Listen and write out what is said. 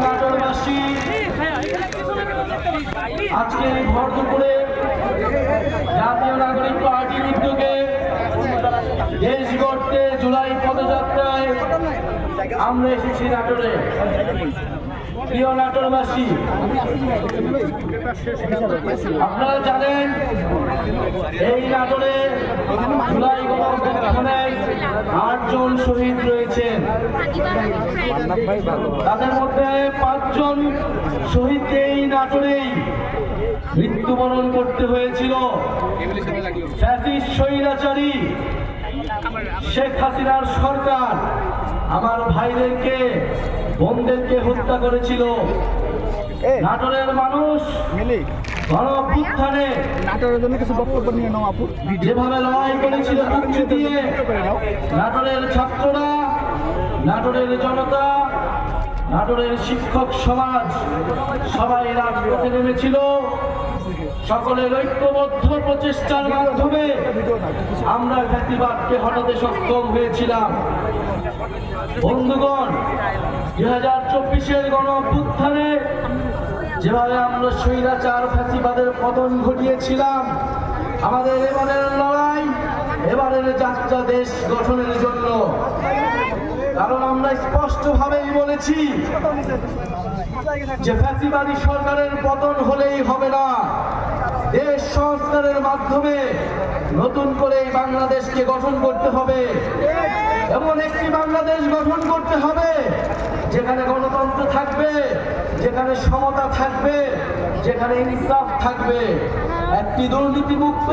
নাটোরবাসী আজকে ভর দুপুরে জাতীয় নাগরিক পার্টির উদ্যোগে দেশ গড়তে জুলাই পদযাত্রায় আমরা এসেছি নাটোরে। প্রিয় নাটোরবাসী, আপনারা জানেন এই নাটোরে জুলাই গণঅভ্যুত্থানে 8 জন শহীদ রয়েছেন। তাদের মধ্যে 5 জন শহীদকে এই নাটোরেই মৃত্যুবরণ করতে হয়েছিল। ফ্যাসিস্ট স্বৈরাচারী শেখ হাসিনার সরকার আমার ভাইদেরকে বোনদেরকে হত্যা করেছিল। নাটোরের মানুষ গণঅভ্যুত্থানে নাটোরের জন্য কিছু বক্তব্য নিয়ে নাও আপু। যেভাবে লড়াই করেছিল মুক্তি দিয়ে, নাটোরের ছাত্ররা, নাটোরের জনতা, নাটোরের শিক্ষক সমাজ সবাই রাজপথে নেমেছিল। সকলের ঐক্যবদ্ধ প্রচেষ্টার মাধ্যমে আমরা ফ্যাসিবাদকে হটাতে সক্ষম হয়েছিলাম। বন্ধুগণ, 2024-এর গণঅভ্যুত্থানে যেভাবে আমরা স্বৈরাচার ফ্যাসিবাদের পতন ঘটিয়েছিলাম, আমাদের এবারের লড়াই, এবারের যাত্রা দেশ গঠনের জন্য। কারণ আমরা স্পষ্টভাবেই বলেছি যে ফ্যাসিবাদী সরকারের পতন হলেই হবে না, দেশ সংস্কারের মাধ্যমে নতুন করে এই বাংলাদেশকে গঠন করতে হবে। এমন একটি বাংলাদেশ গঠন করতে হবে যেখানে গণতন্ত্র থাকবে, যেখানে সমতা থাকবে, যেখানে ইনসাফ থাকবে, একটি দুর্নীতিমুক্ত